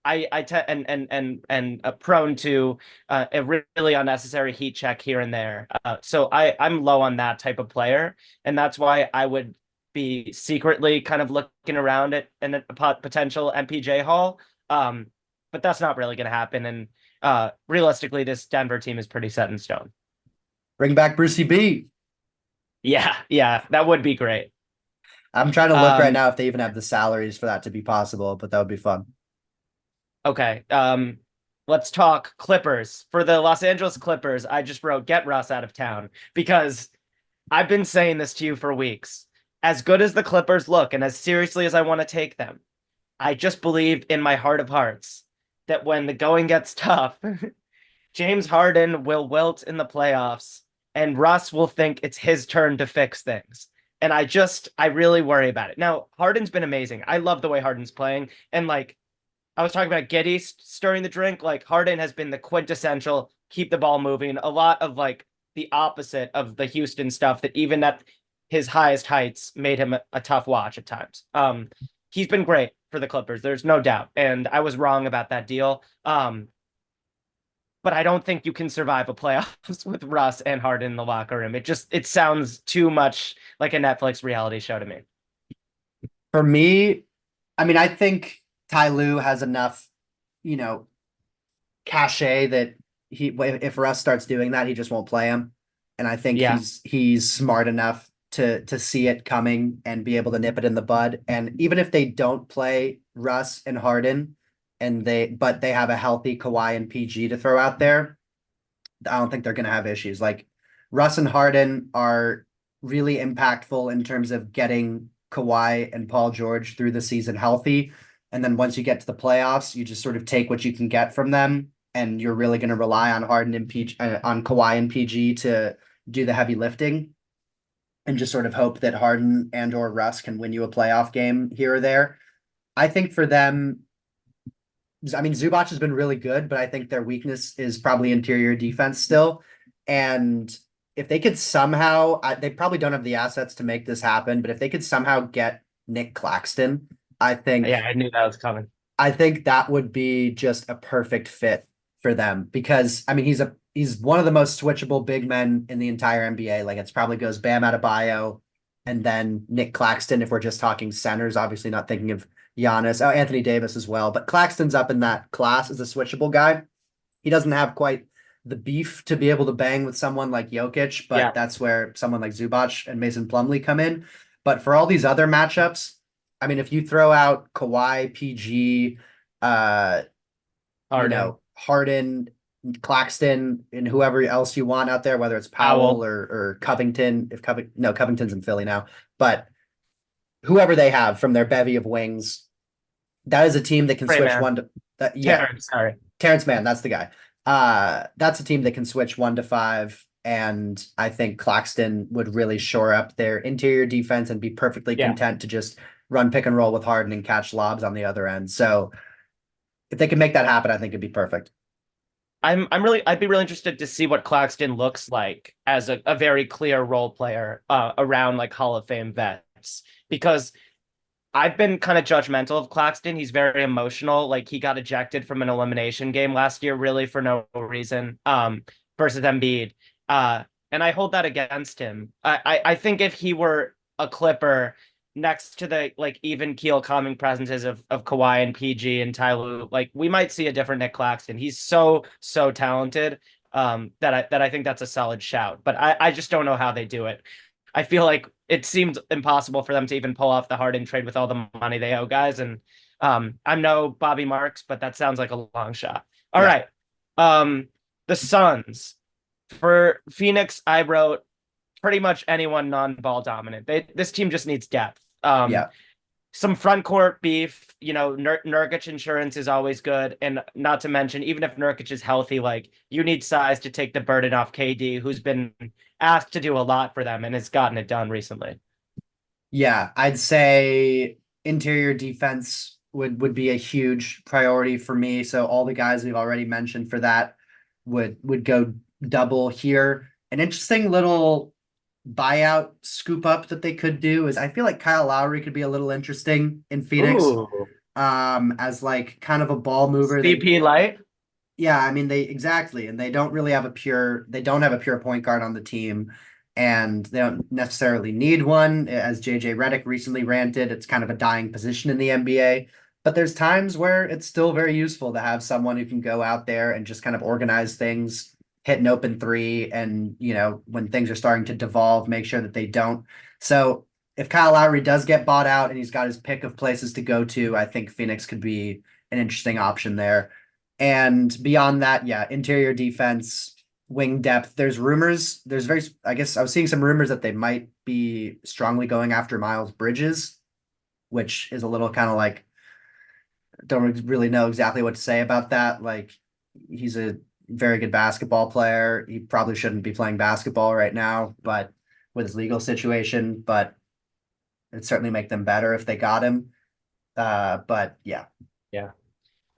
and prone to a really unnecessary heat check here and there. So I'm low on that type of player, and that's why I would be secretly kind of looking around at a potential MPJ haul. But that's not really going to happen. And realistically, this Denver team is pretty set in stone. Bring back Brucey B. Yeah, yeah, that would be great. I'm trying to look right Um, now if they even have the salaries for that to be possible, but that would be fun. okay. Let's talk Clippers. For the Los Angeles Clippers, I just wrote get Russ out of town because I've been saying this to you for weeks. As good as the Clippers look and as seriously as I want to take them, I just believe in my heart of hearts that when the going gets tough, James Harden will wilt in the playoffs and Russ will think it's his turn to fix things. And I really worry about it. Now, Harden's been amazing. I love the way Harden's playing. And like, I was talking about Giddy stirring the drink. Like, Harden has been the quintessential keep the ball moving. A lot of like the opposite of the Houston stuff that even at his highest heights made him a tough watch at times. He's been great for the Clippers. There's no doubt. And I was wrong about that deal. But I don't think you can survive a playoffs with Russ and Harden in the locker room. It sounds too much like a Netflix reality show to me. For me, I mean, I think Ty Lue has enough, you know, cachet that if Russ starts doing that, he just won't play him. And I think Yeah, he's smart enough to see it coming and be able to nip it in the bud. And even if they don't play Russ and Harden, but they have a healthy Kawhi and PG to throw out there, I don't think they're going to have issues. Like Russ and Harden are really impactful in terms of getting Kawhi and Paul George through the season healthy. And then once you get to the playoffs, you just sort of take what you can get from them, and you're really going to rely on Harden and PG, on Kawhi and PG to do the heavy lifting, and just sort of hope that Harden and or Russ can win you a playoff game here or there. I think for them, I mean, Zubac has been really good, but I think their weakness is probably interior defense still. And if they could somehow, they probably don't have the assets to make this happen, but if they could somehow get Nick Claxton, I yeah, think I knew that was coming. I think that would be just a perfect fit for them because I mean he's one of the most switchable big men in the entire NBA. Like it's probably goes Bam Adebayo and then Nick Claxton if we're just talking centers, obviously not thinking of Giannis. Oh, Anthony Davis as well. But Claxton's up in that class as a switchable guy. He doesn't have quite the beef to be able to bang with someone like Jokic, but Yeah, that's where someone like Zubac and Mason Plumlee come in. But for all these other matchups, I mean, if you throw out Kawhi, PG, uh, Harden, Harden, Claxton, and whoever else you want out there, whether it's Powell Powell. or Covington, no, Covington's in Philly now, but whoever they have from their bevy of wings, that is a team that can Great switch man. one to yeah, Terrence, sorry. Terrence Mann, that's the guy. That's a team that can switch 1 to 5, and I think Claxton would really shore up their interior defense and be perfectly Yeah. content to just run pick and roll with Harden and catch lobs on the other end. So if they can make that happen, I think it'd be perfect. I'd be really interested to see what Claxton looks like as a very clear role player around like Hall of Fame vets because I've been kind of judgmental of Claxton. He's very emotional. Like he got ejected from an elimination game last year, really for no reason, versus Embiid. And I hold that against him. I think if he were a Clipper next to the like even keel calming presences of Kawhi and PG and Ty Lue, like we might see a different Nick Claxton. He's so talented that I think that's a solid shout. But I just don't know how they do it. I feel like it seemed impossible for them to even pull off the Harden trade with all the money they owe guys. And I'm no Bobby Marks, but that sounds like a long shot. All Yeah. right. The Suns. For Phoenix, I wrote pretty much anyone non-ball dominant. This team just needs depth. Yeah. Some front court beef, Nurkic insurance is always good. And not to mention, even if Nurkic is healthy, like you need size to take the burden off KD, who's been asked to do a lot for them and has gotten it done recently. Yeah. I'd say interior defense would be a huge priority for me. So all the guys we've already mentioned for that would go double here. An interesting little buyout scoop up that they could do is I feel like Kyle Lowry could be a little interesting in Phoenix Ooh, as like kind of a ball mover. CP light. Yeah, I mean they exactly, and they don't have a pure point guard on the team. and they don't necessarily need one. As JJ Redick recently ranted, it's kind of a dying position in the NBA. But there's times where it's still very useful to have someone who can go out there and just kind of organize things, hit an open three, and when things are starting to devolve, make sure that they don't. So if Kyle Lowry does get bought out and he's got his pick of places to go to, I think Phoenix could be an interesting option there. And beyond that, yeah, interior defense, wing depth. I guess I was seeing some rumors that they might be strongly going after Miles Bridges, which is a little kind of like, don't really know exactly what to say about that. Like, he's a very good basketball player. He probably shouldn't be playing basketball right now, but with his legal situation, but it'd certainly make them better if they got him. But yeah. Yeah.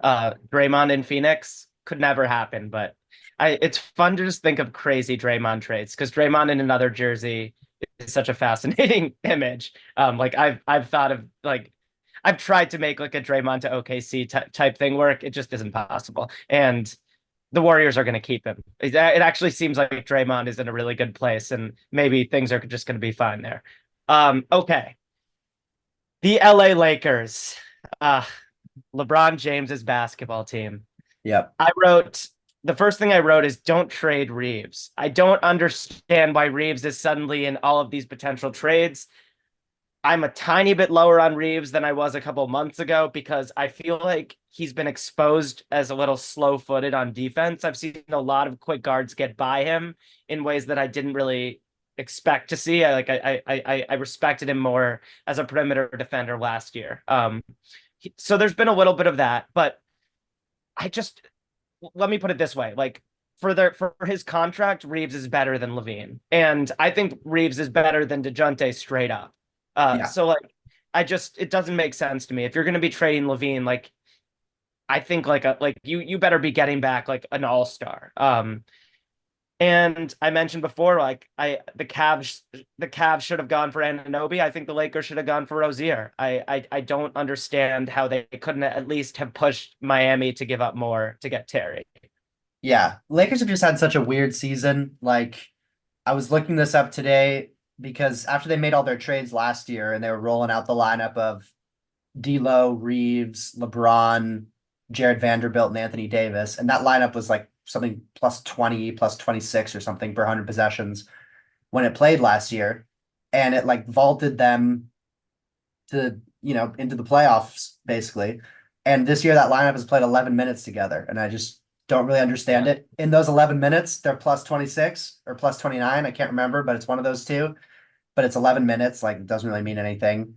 Draymond in Phoenix could never happen, but it's fun to just think of crazy Draymond trades because Draymond in another jersey is such a fascinating image. Like I've thought of like I've tried to make like a Draymond to OKC type thing work. It just isn't possible. And the Warriors are going to keep him. It actually seems like Draymond is in a really good place, and maybe things are just going to be fine there. Okay. The LA Lakers. Uh, LeBron James's basketball team. Yep. I wrote the first thing I wrote is don't trade Reeves. I don't understand why Reeves is suddenly in all of these potential trades. I'm a tiny bit lower on Reeves than I was a couple months ago because I feel like he's been exposed as a little slow-footed on defense. I've seen a lot of quick guards get by him in ways that I didn't really expect to see. I respected him more as a perimeter defender last year. So there's been a little bit of that, but I just let me put it this way: like for his contract, Reeves is better than Levine, and I think Reeves is better than DeJounte straight up. Yeah. So like it doesn't make sense to me if you're going to be trading Levine. Like I think like you better be getting back like an all-star. And I mentioned before, like the Cavs should have gone for Anunoby. I think the Lakers should have gone for Rozier. I don't understand how they couldn't at least have pushed Miami to give up more to get Terry. Yeah. Lakers have just had such a weird season. Like, I was looking this up today because after they made all their trades last year and they were rolling out the lineup of D'Lo, Reeves, LeBron, Jared Vanderbilt, and Anthony Davis, and that lineup was like something plus 20, plus 26 or something per 100 possessions when it played last year. And it like vaulted them to, into the playoffs basically. And this year that lineup has played 11 minutes together. And I just don't really understand Yeah. it. In those 11 minutes, they're plus 26 or plus 29. I can't remember, but it's one of those two. But it's 11 minutes. Like, it doesn't really mean anything.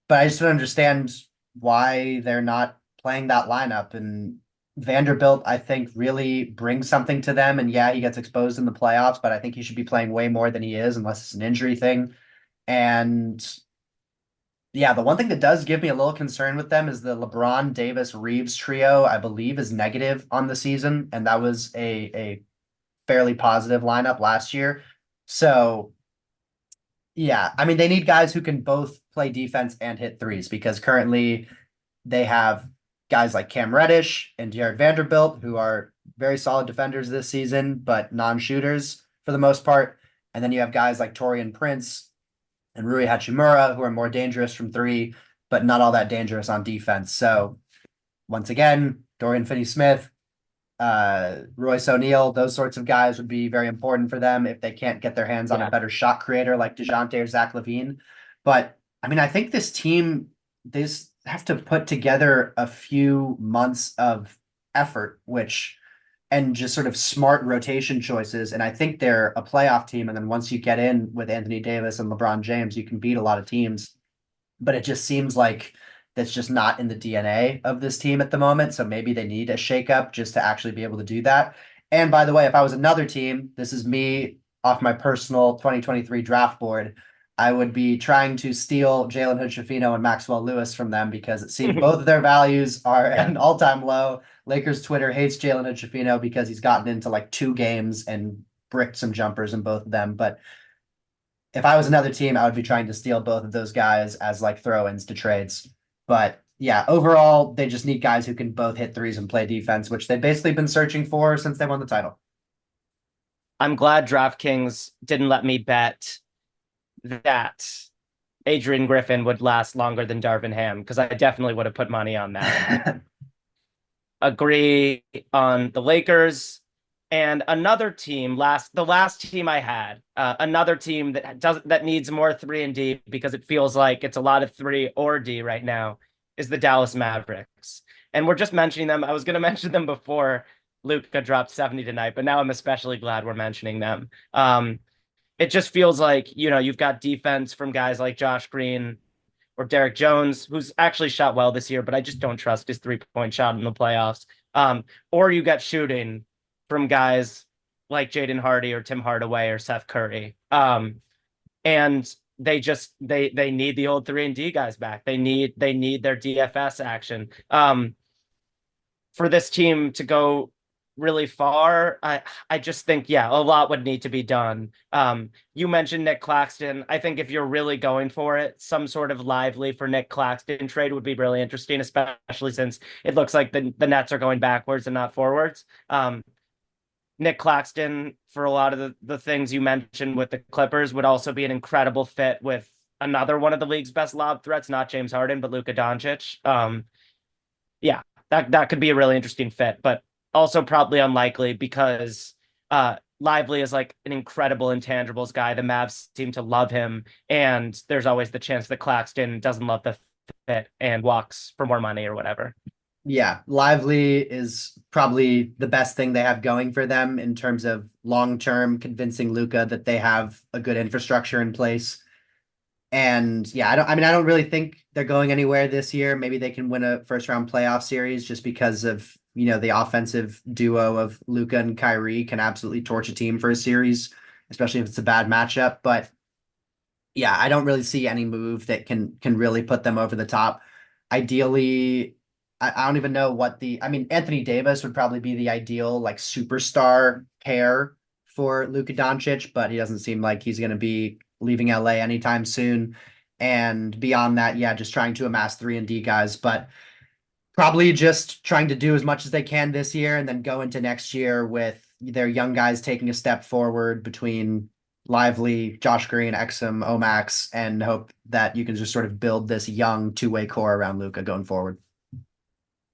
But I just don't understand why they're not playing that lineup. And Vanderbilt, I think, really brings something to them. And yeah, he gets exposed in the playoffs, but I think he should be playing way more than he is, unless it's an injury thing. And yeah, the one thing that does give me a little concern with them is the LeBron Davis Reeves trio, I believe, is negative on the season. And that was a fairly positive lineup last year. So yeah, I mean, they need guys who can both play defense and hit threes because currently they have guys like Cam Reddish and Jared Vanderbilt who are very solid defenders this season, but non-shooters for the most part. And then you have guys like Torian Prince and Rui Hachimura who are more dangerous from three, but not all that dangerous on defense. So once again, Dorian Finney-Smith, Royce O'Neal, those sorts of guys would be very important for them if they can't get their hands on a Yeah. better shot creator like DeJounte or Zach LaVine. But I mean, I think this team, they just have to put together a few months of effort, and just sort of smart rotation choices. And I think they're a playoff team. And then once you get in with Anthony Davis and LeBron James, you can beat a lot of teams. But it just seems like that's just not in the DNA of this team at the moment. So maybe they need a shakeup just to actually be able to do that. And by the way, if I was another team, this is me off my personal 2023 draft board. I would be trying to steal Jalen Hood-Schifino and Maxwell Lewis from them because it seems both of their values are at Yeah. an all-time low. Lakers Twitter hates Jalen Hood-Schifino because he's gotten into like 2 games and bricked some jumpers in both of them. But if I was another team, I would be trying to steal both of those guys as like throw-ins to trades. But yeah, overall, they just need guys who can both hit threes and play defense, which they've basically been searching for since they won the title. I'm glad DraftKings didn't let me bet that Adrian Griffin would last longer than Darvin Ham because I definitely would have put money on that. Agree on the Lakers and another team the last team I had another team that needs more 3 and D because it feels like it's a lot of 3 or D right now is the Dallas Mavericks. And we're just mentioning them. I was going to mention them before Luka dropped 70 tonight, but now I'm especially glad we're mentioning them. It just feels like, you've got defense from guys like Josh Green or Derek Jones, who's actually shot well this year, but I just don't trust his 3-point shot in the playoffs. Or you got shooting from guys like Jaden Hardy or Tim Hardaway or Seth Curry. And they need the old 3 and D guys back. They need their DFS action. For this team to go really far, I just think, yeah, a lot would need to be done. You mentioned Nick Claxton. I think if you're really going for it, some sort of lively for Nick Claxton trade would be really interesting, especially since it looks like the Nets are going backwards and not forwards. Nick Claxton, for a lot of the things you mentioned with the Clippers, would also be an incredible fit with another one of the league's best lob threats, not James Harden, but Luka Doncic. Yeah, that could be a really interesting fit, but also probably unlikely because Lively is like an incredible intangibles guy. The Mavs seem to love him, and there's always the chance that Claxton doesn't love the fit and walks for more money or whatever. Yeah, Lively is probably the best thing they have going for them in terms of long-term convincing Luca that they have a good infrastructure in place. And yeah, I don't really think they're going anywhere this year. Maybe they can win a first round playoff series just because of, the offensive duo of Luca and Kyrie can absolutely torch a team for a series, especially if it's a bad matchup. But yeah, I don't really see any move that can really put them over the top. Ideally, I don't even know I mean, Anthony Davis would probably be the ideal like superstar pair for Luka Doncic, but he doesn't seem like he's going to be leaving LA anytime soon. And beyond that, yeah, just trying to amass 3 and D guys, but probably just trying to do as much as they can this year and then go into next year with their young guys taking a step forward between Lively, Josh Green, Exum, Omax, and hope that you can just sort of build this young two-way core around Luca going forward.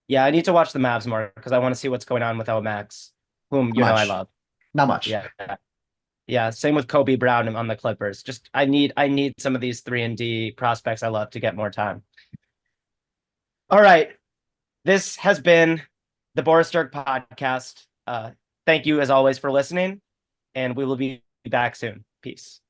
Yeah, I need to watch the Mavs more because I want to see what's going on with Max, whom Not I much. love. Not much. Yeah. Yeah, same with Kobe Brown on the Clippers. Just I need some of these 3 and D prospects I love to get more time. All right. This has been the Boris Dirk podcast. Thank you as always for listening, and we will be back soon. Peace.